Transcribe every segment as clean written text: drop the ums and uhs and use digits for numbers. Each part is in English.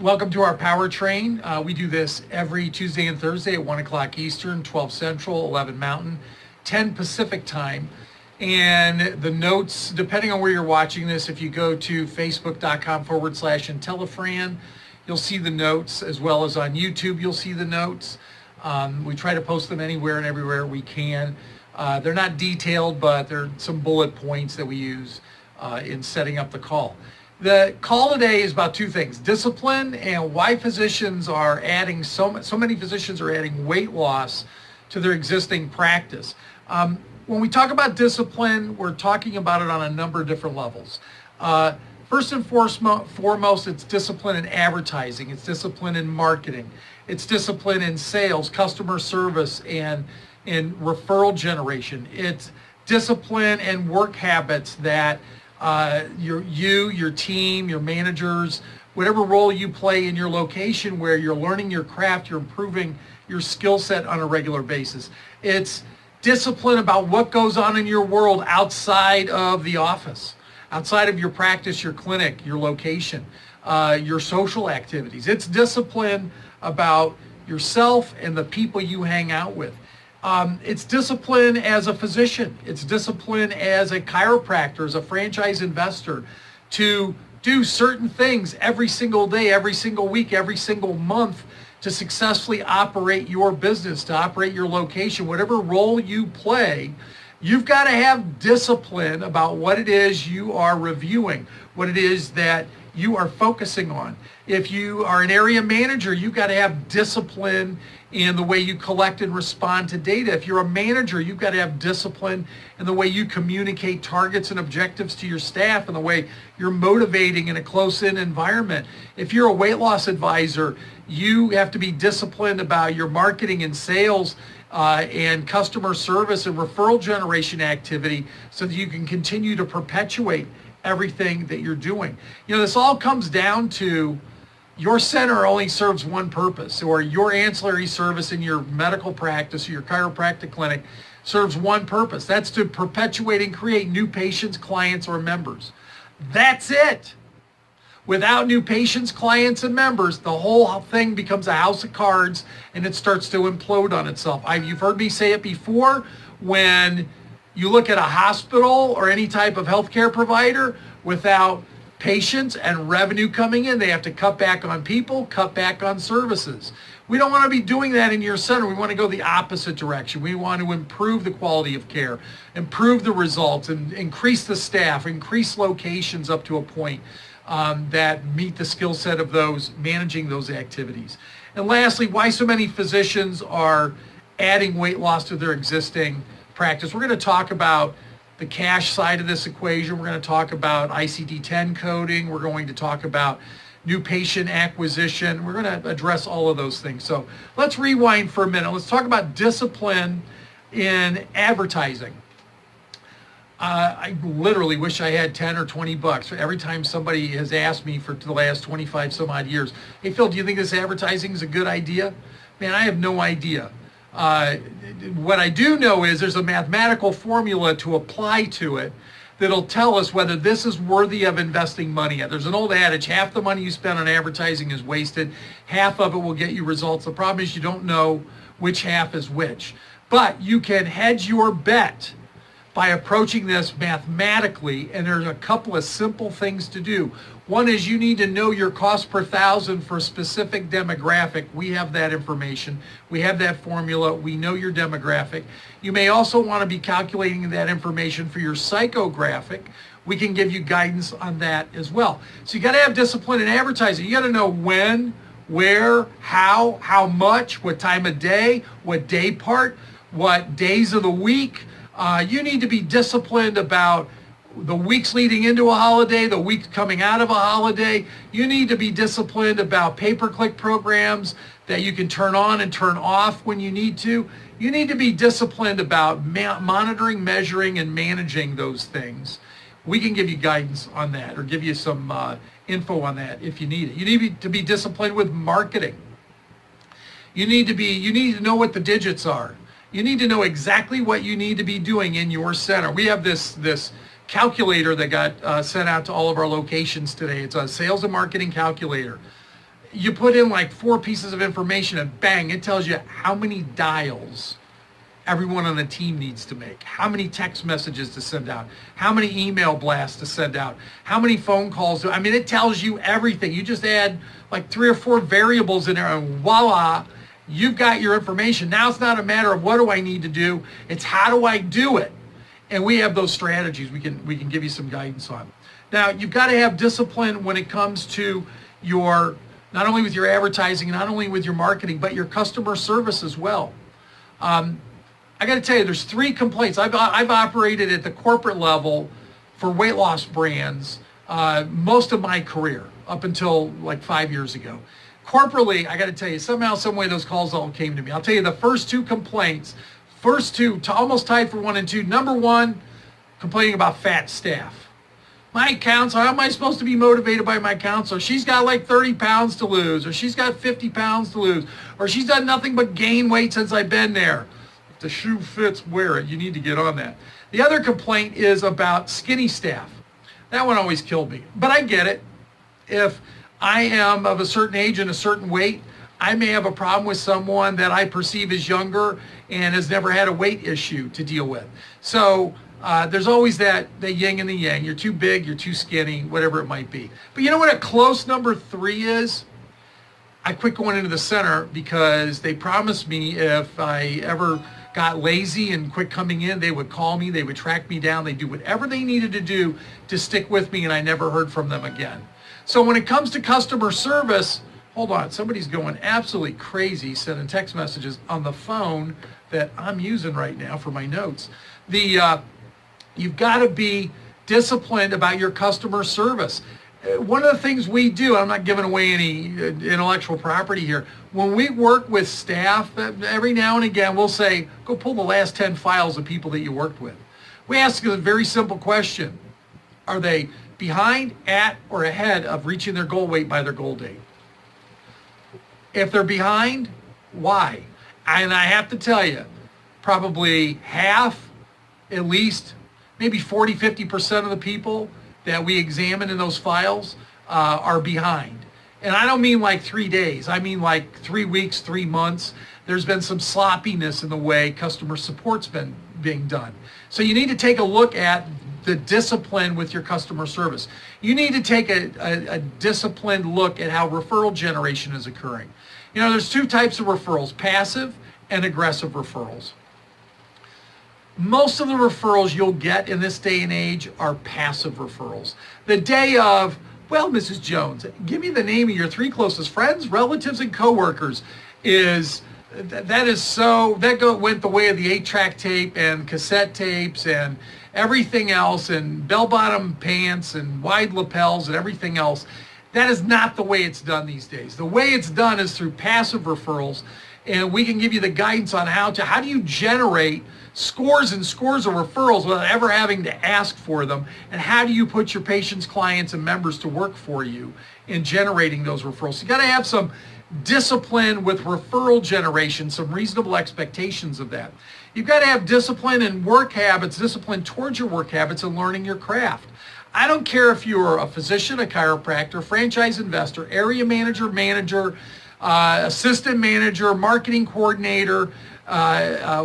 Welcome to our Powertrain. We do this every Tuesday and Thursday at 1 o'clock Eastern, 12 Central, 11 Mountain, 10 Pacific time. And the notes, depending on where you're watching this, if you go to facebook.com/IntelliFran, you'll see the notes, as well as on YouTube, you'll see the notes. We try to post them anywhere and everywhere we can. They're not detailed, but they're some bullet points that we use in setting up the call. The call today is about two things: discipline and why physicians are adding so many physicians are adding weight loss to their existing practice. When we talk about discipline, we're talking about it on a number of different levels. First and foremost, it's discipline in advertising, it's discipline in marketing, it's discipline in sales, customer service, and in referral generation. It's discipline and work habits that your team, your managers, whatever role you play in your location where you're learning your craft, you're improving your skill set on a regular basis. It's discipline about what goes on in your world outside of the office, outside of your practice, your clinic, your location, your social activities. It's discipline about yourself and the people you hang out with. It's discipline as a physician. It's discipline as a chiropractor, as a franchise investor, to do certain things every single day, every single week, every single month to successfully operate your business, to operate your location, whatever role you play. You've got to have discipline about what it is you are reviewing, what it is that you are focusing on. If you are an area manager, you've got to have discipline in the way you collect and respond to data. If you're a manager, you've got to have discipline in the way you communicate targets and objectives to your staff and the way you're motivating in a close-in environment. If you're a weight loss advisor, you have to be disciplined about your marketing and sales and customer service and referral generation activity so that you can continue to perpetuate everything that you're doing. You know, this all comes down to your center only serves one purpose, or your ancillary service in your medical practice or your chiropractic clinic serves one purpose. That's to perpetuate and create new patients, clients, or members. That's it. Without new patients, clients, and members, the whole thing becomes a house of cards and it starts to implode on itself. You've heard me say it before. When you look at a hospital or any type of healthcare provider, without patients and revenue coming in, they have to cut back on people, cut back on services. We don't want to be doing that in your center. We want to go the opposite direction. We want to improve the quality of care, improve the results, and increase the staff, increase locations up to a point that meet the skill set of those managing those activities. And lastly, why so many physicians are adding weight loss to their existing practice. We're going to talk about the cash side of this equation. We're going to talk about ICD-10 coding. We're going to talk about new patient acquisition. We're going to address all of those things. So let's rewind for a minute. Let's talk about discipline in advertising. I literally wish I had 10 or 20 bucks for every time somebody has asked me for the last 25 some odd years, hey Phil, do you think this advertising is a good idea? Man, I have no idea. What I do know is there's a mathematical formula to apply to it that'll tell us whether this is worthy of investing money in. There's an old adage, half the money you spend on advertising is wasted, half of it will get you results. The problem is you don't know which half is which. But you can hedge your bet by approaching this mathematically, and there's a couple of simple things to do. One is you need to know your cost per thousand for a specific demographic. We have that information. We have that formula. We know your demographic. You may also want to be calculating that information for your psychographic. We can give you guidance on that as well. So you got to have discipline in advertising. You got to know when, where, how much, what time of day, what day part, what days of the week. You need to be disciplined about the weeks leading into a holiday, the weeks coming out of a holiday. You need to be disciplined about pay-per-click programs that you can turn on and turn off when you need to. You need to be disciplined about monitoring, measuring, and managing those things. We can give you guidance on that or give you some info on that if you need it. You need to be disciplined with marketing. You need to know what the digits are. You need to know exactly what you need to be doing in your center. We have this calculator that got sent out to all of our locations today. It's a sales and marketing calculator. you put in like 4 pieces of information and bang, it tells you how many dials everyone on the team needs to make, how many text messages to send out, how many email blasts to send out, how many phone calls. I mean, it tells you everything. You just add like 3 or 4 variables in there and voila, you've got your information. Now it's not a matter of what do I need to do, it's how do I do it? And we have those strategies we can give you some guidance on. Now, you've got to have discipline when it comes to your, not only with your advertising, not only with your marketing, but your customer service as well. I got to tell you, there's 3 complaints. I've operated at the corporate level for weight loss brands most of my career, up until like 5 years ago. Corporately, I got to tell you, somehow, some way, those calls all came to me. I'll tell you the first 2 complaints, almost tied for 1 and 2. Number 1, complaining about fat staff. My counselor, how am I supposed to be motivated by my counselor? She's got like 30 pounds to lose, or she's got 50 pounds to lose, or she's done nothing but gain weight since I've been there. If the shoe fits, wear it. You need to get on that. The other complaint is about skinny staff. That one always killed me, but I get it. If I am of a certain age and a certain weight, I may have a problem with someone that I perceive as younger and has never had a weight issue to deal with. So there's always the yin and the yang. You're too big, you're too skinny, whatever it might be. But you know what a close number 3 is? I quit going into the center because they promised me if I ever got lazy and quit coming in, they would call me, they would track me down, they'd do whatever they needed to do to stick with me, and I never heard from them again. So when it comes to customer service, hold on, somebody's going absolutely crazy sending text messages on the phone that I'm using right now for my notes. You've got to be disciplined about your customer service. One of the things we do, I'm not giving away any intellectual property here, when we work with staff, every now and again we'll say, go pull the last 10 files of people that you worked with. We ask a very simple question. Are they behind, at, or ahead of reaching their goal weight by their goal date? If they're behind, why? And I have to tell you, probably half, at least, maybe 40, 50% of the people that we examine in those files are behind. And I don't mean like 3 days. I mean like 3 weeks, 3 months. There's been some sloppiness in the way customer support's been being done. So you need to take a look at the discipline with your customer service. You need to take a disciplined look at how referral generation is occurring. You know, there's 2 types of referrals, passive and aggressive referrals. Most of the referrals you'll get in this day and age are passive referrals. The day of, well, Mrs. Jones, give me the name of your 3 closest friends, relatives, and coworkers went the way of the 8-track tape and cassette tapes and everything else, and bell-bottom pants and wide lapels and everything else. That is not the way it's done these days. The way it's done is through passive referrals, and we can give you the guidance on how do you generate scores and scores of referrals without ever having to ask for them, and how do you put your patients, clients, and members to work for you in generating those referrals. You got to have some discipline with referral generation, some reasonable expectations of that. You've got to have discipline in work habits, discipline towards your work habits, and learning your craft. I don't care if you're a physician, a chiropractor, franchise investor, area manager, assistant manager, marketing coordinator,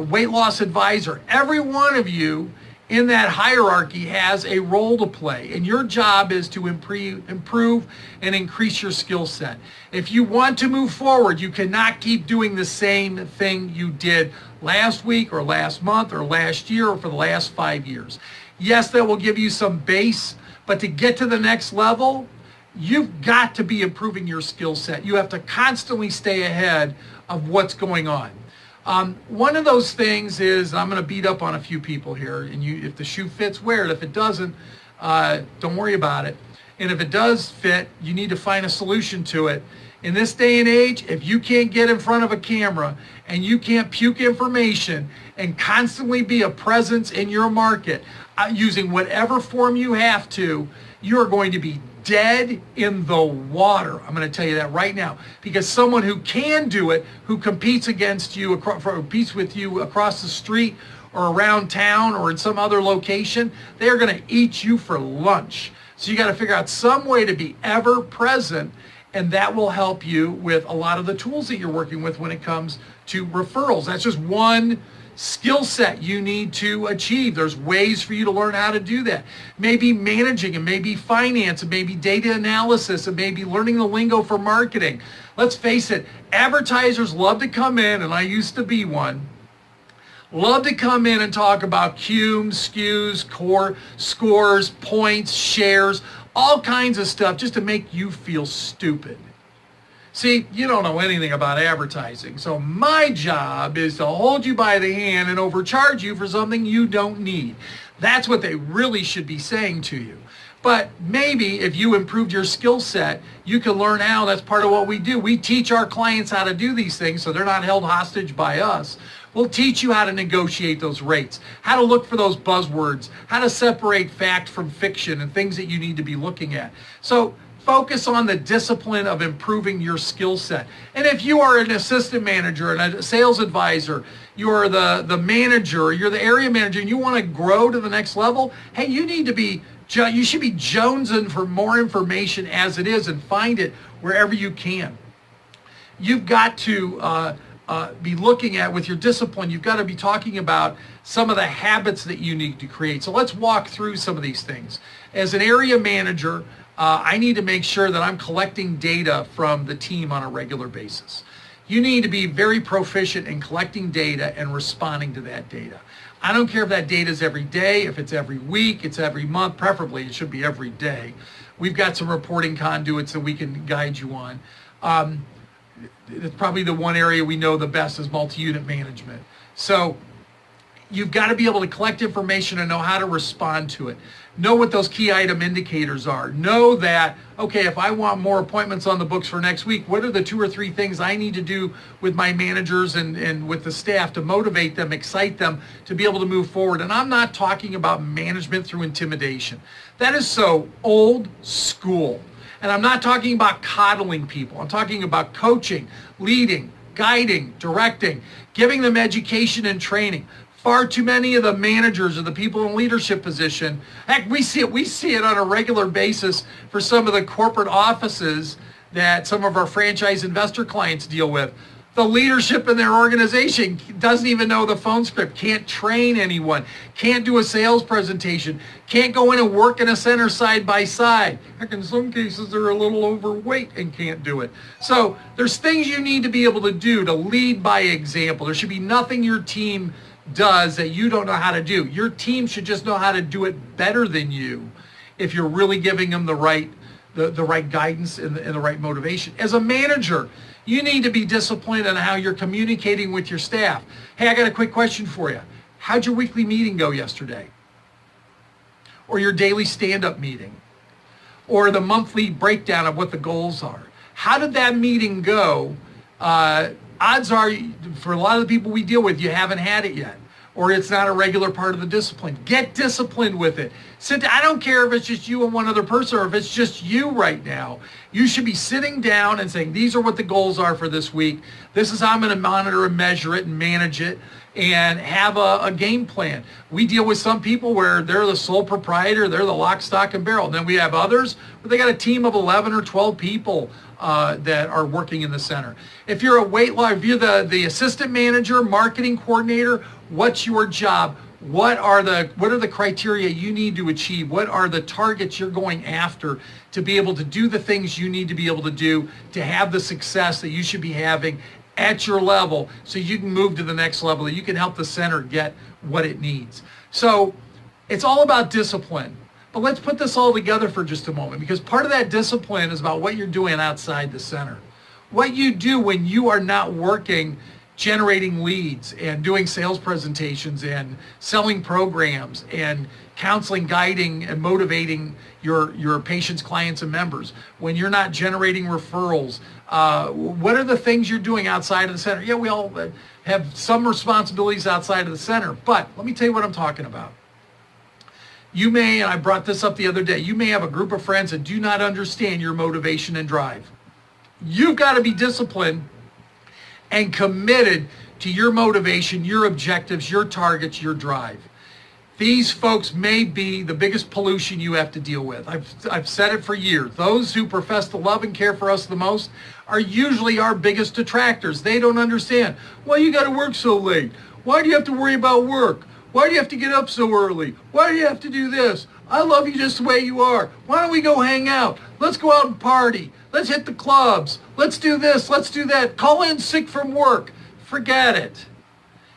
weight loss advisor. Every one of you in that hierarchy has a role to play, and your job is to improve and increase your skill set. If you want to move forward, you cannot keep doing the same thing you did last week or last month or last year or for the last 5 years. Yes, that will give you some base, but to get to the next level, you've got to be improving your skill set. You have to constantly stay ahead of what's going on. One of those things is, I'm going to beat up on a few people here, and if the shoe fits, wear it. If it doesn't, don't worry about it. And if it does fit, you need to find a solution to it. In this day and age, if you can't get in front of a camera and you can't puke information and constantly be a presence in your market, using whatever form you have to, you're going to be dead in the water. I'm going to tell you that right now, because someone who can do it, who competes against you, competes with you across the street or around town or in some other location, they're going to eat you for lunch. So you got to figure out some way to be ever present And that will help you with a lot of the tools that you're working with when it comes to referrals. That's just one skill set you need to achieve. There's ways for you to learn how to do that. Maybe managing, and maybe finance, and maybe data analysis, and maybe learning the lingo for marketing. Let's face it, advertisers love to come in, and I used to be one, love to come in and talk about CUME, SKUs, core, scores, points, shares, all kinds of stuff just to make you feel stupid. See, you don't know anything about advertising, so my job is to hold you by the hand and overcharge you for something you don't need. That's what they really should be saying to you. But maybe if you improved your skill set, you can learn how. That's part of what we do. We teach our clients how to do these things so they're not held hostage by us. We'll teach you how to negotiate those rates, how to look for those buzzwords, how to separate fact from fiction, and things that you need to be looking at. So focus on the discipline of improving your skill set. And if you are an assistant manager and a sales advisor, you are the manager, you're the area manager, and you want to grow to the next level, hey, you should be jonesing for more information as it is, and find it wherever you can. You've got to be looking at, with your discipline, you've got to be talking about some of the habits that you need to create. So let's walk through some of these things. As an area manager, I need to make sure that I'm collecting data from the team on a regular basis. You need to be very proficient in collecting data and responding to that data. I don't care if that data is every day, if it's every week, it's every month, preferably it should be every day. We've got some reporting conduits that we can guide you on. It's probably the one area we know the best is multi-unit management. So you've got to be able to collect information and know how to respond to it. Know what those key item indicators are. Know that, okay, if I want more appointments on the books for next week, what are the 2 or 3 things I need to do with my managers and with the staff to motivate them, excite them to be able to move forward? And I'm not talking about management through intimidation. That is so old school. And I'm not talking about coddling people. I'm talking about coaching, leading, guiding, directing, giving them education and training. Far too many of the managers or the people in leadership position, heck, we see it on a regular basis for some of the corporate offices that some of our franchise investor clients deal with. The leadership in their organization doesn't even know the phone script, can't train anyone, can't do a sales presentation, can't go in and work in a center side by side. Heck, in some cases, they're a little overweight and can't do it. So there's things you need to be able to do to lead by example. There should be nothing your team does that you don't know how to do. Your team should just know how to do it better than you if you're really giving them the right guidance and the right motivation. As a manager, you need to be disciplined on how you're communicating with your staff. Hey, I got a quick question for you. How'd your weekly meeting go yesterday? Or your daily stand-up meeting? Or the monthly breakdown of what the goals are? How did that meeting go? Odds are, for a lot of the people we deal with, you haven't had it yet, or it's not a regular part of the discipline. Get disciplined with it. I don't care if it's just you and one other person, or if it's just you right now. You should be sitting down and saying, these are what the goals are for this week. This is how I'm going to monitor and measure it and manage it, and have a game plan. We deal with some people where they're the sole proprietor, they're the lock, stock, and barrel. And then we have others where they got a team of 11 or 12 people that are working in the center. If you're a weight loss, if you're the assistant manager, marketing coordinator, what's your job? What are the criteria you need to achieve? What are the targets you're going after to be able to do the things you need to be able to do to have the success that you should be having at your level, so you can move to the next level, that you can help the center get what it needs. So it's all about discipline. But let's put this all together for just a moment, because part of that discipline is about what you're doing outside the center. What you do when you are not working, generating leads and doing sales presentations and selling programs and counseling, guiding, and motivating your patients, clients, and members. When you're not generating referrals, what are the things you're doing outside of the center? Yeah, we all have some responsibilities outside of the center, but let me tell you what I'm talking about. You may, and I brought this up the other day, you may have a group of friends that do not understand your motivation and drive. You've got to be disciplined and committed to your motivation, your objectives, your targets, your drive. These folks may be the biggest pollution you have to deal with. I've said it for years. Those who profess to love and care for us the most are usually our biggest detractors. They don't understand. Why you got to work so late? Why do you have to worry about work? Why do you have to get up so early? Why do you have to do this? I love you just the way you are. Why don't we go hang out? Let's go out and party. Let's hit the clubs. Let's do this. Let's do that. Call in sick from work. Forget it.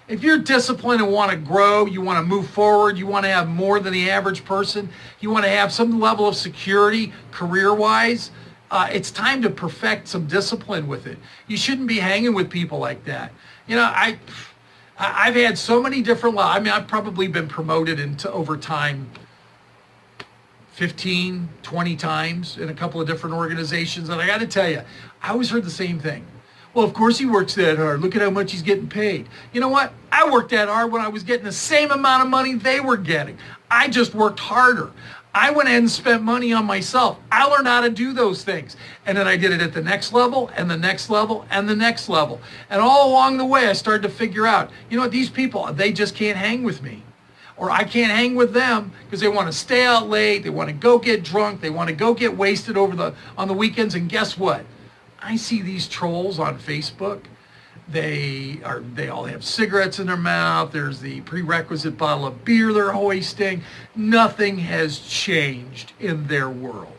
If you're disciplined and want to grow, you want to move forward, you want to have more than the average person, you want to have some level of security career-wise, it's time to perfect some discipline with it. You shouldn't be hanging with people like that. You know, I've had so many different, I mean, I've probably been promoted into over time 15, 20 times in a couple of different organizations. And I got to tell you, I always heard the same thing. Well, of course he works that hard. Look at how much he's getting paid. You know what? I worked that hard when I was getting the same amount of money they were getting. I just worked harder. I went ahead and spent money on myself. I learned how to do those things. And then I did it at the next level and the next level and the next level. And all along the way, I started to figure out, you know what, these people, they just can't hang with me. Or I can't hang with them because they want to stay out late. They want to go get drunk. They want to go get wasted on the weekends. And guess what? I see these trolls on Facebook. They all have cigarettes in their mouth. There's the prerequisite bottle of beer they're hoisting. Nothing has changed in their world.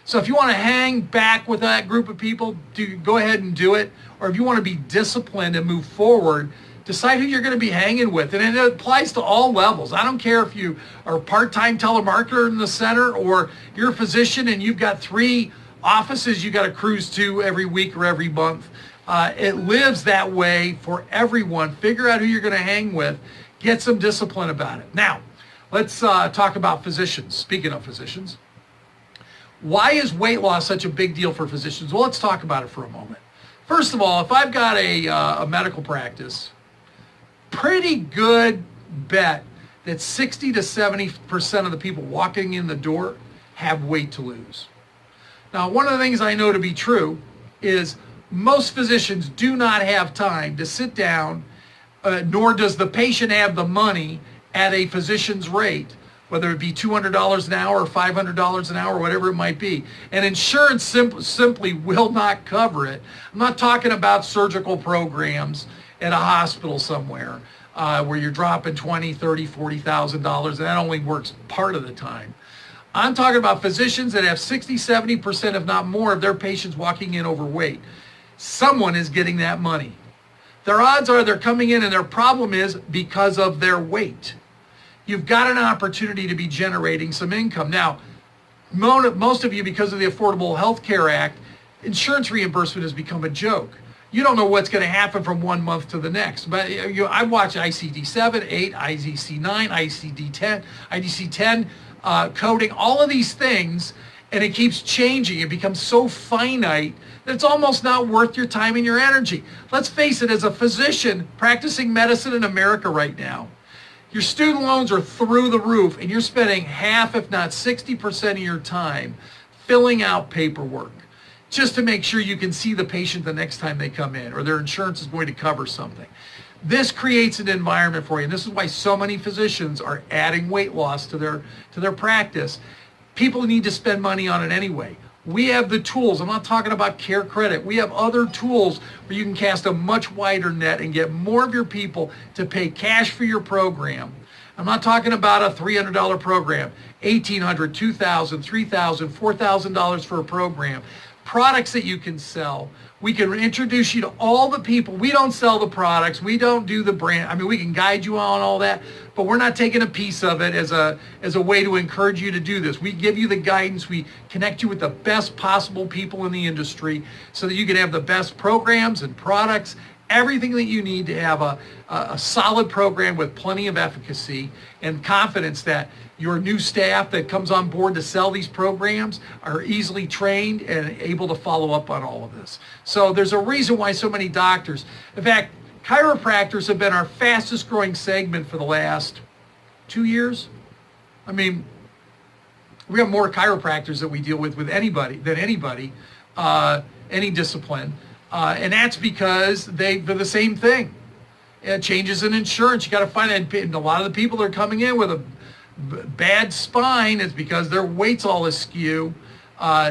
So if you want to hang back with that group of people, go ahead and do it. Or if you want to be disciplined and move forward, decide who you're going to be hanging with. And it applies to all levels. I don't care if you are a part-time telemarketer in the center or you're a physician and you've got 3 offices you got to cruise to every week or every month. It lives that way for everyone. Figure out who you're going to hang with. Get some discipline about it. Now, let's talk about physicians. Speaking of physicians, why is weight loss such a big deal for physicians? Well, let's talk about it for a moment. First of all, if I've got a medical practice, pretty good bet that 60 to 70% of the people walking in the door have weight to lose. Now, one of the things I know to be true is most physicians do not have time to sit down, nor does the patient have the money at a physician's rate, whether it be $200 an hour or $500 an hour, whatever it might be. And insurance simply will not cover it. I'm not talking about surgical programs at a hospital somewhere where you're dropping $20,000, $30,000, $40,000, and that only works part of the time. I'm talking about physicians that have 60, 70%, if not more, of their patients walking in overweight. Someone is getting that money. Their odds are they're coming in and their problem is because of their weight. You've got an opportunity to be generating some income. Now, most of you, because of the Affordable Health Care Act, insurance reimbursement has become a joke. You don't know what's going to happen from one month to the next. But I watch ICD-7, 8, ICD-9, ICD-10, ICD-10, coding, all of these things, and it keeps changing. It becomes so finite that it's almost not worth your time and your energy. Let's face it, as a physician practicing medicine in America right now, your student loans are through the roof, and you're spending half, if not 60% of your time filling out paperwork just to make sure you can see the patient the next time they come in, or their insurance is going to cover something. This creates an environment for you, and this is why so many physicians are adding weight loss to their practice. People need to spend money on it anyway. We have the tools. I'm not talking about Care Credit. We have other tools where you can cast a much wider net and get more of your people to pay cash for your program. I'm not talking about a $300 program, $1,800, $2,000, $3,000, $4,000 for a program. Products that you can sell. We can introduce you to all the people. We don't sell the products. We don't do the brand. I mean, we can guide you on all that, but we're not taking a piece of it as a way to encourage you to do this. We give you the guidance. We connect you with the best possible people in the industry so that you can have the best programs and products, everything that you need to have a solid program with plenty of efficacy and confidence that your new staff that comes on board to sell these programs are easily trained and able to follow up on all of this. So there's a reason why so many doctors, in fact, chiropractors have been our fastest growing segment for the last 2 years. I mean, we have more chiropractors that we deal with than anybody, any discipline. And that's because they're the same thing. changes in insurance. You got to find out. And a lot of the people that are coming in with a bad spine is because their weight's all askew.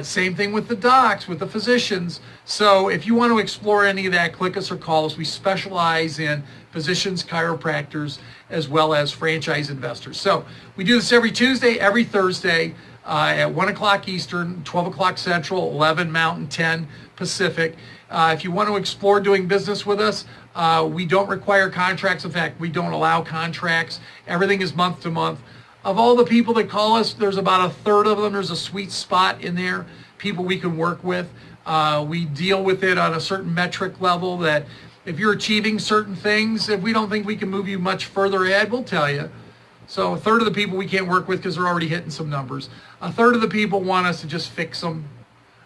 Same thing with the docs, with the physicians. So if you want to explore any of that, click us or call us. We specialize in physicians, chiropractors, as well as franchise investors. So we do this every Tuesday, every Thursday at 1 o'clock Eastern, 12 o'clock Central, 11 Mountain, 10 Pacific. If you want to explore doing business with us, we don't require contracts. In fact, we don't allow contracts. Everything is month to month. Of all the people that call us, there's about a third of them. There's a sweet spot in there, people we can work with. We deal with it on a certain metric level that if you're achieving certain things, if we don't think we can move you much further ahead, we'll tell you. So a third of the people we can't work with because they're already hitting some numbers. A third of the people want us to just fix them.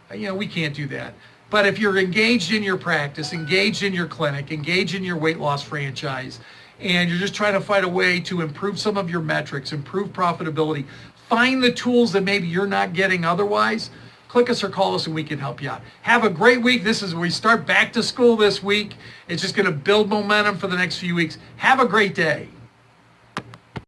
We can't do that. But if you're engaged in your practice, engaged in your clinic, engaged in your weight loss franchise, and you're just trying to find a way to improve some of your metrics, improve profitability, find the tools that maybe you're not getting otherwise, click us or call us and we can help you out. Have a great week. We start back to school this week. It's just going to build momentum for the next few weeks. Have a great day.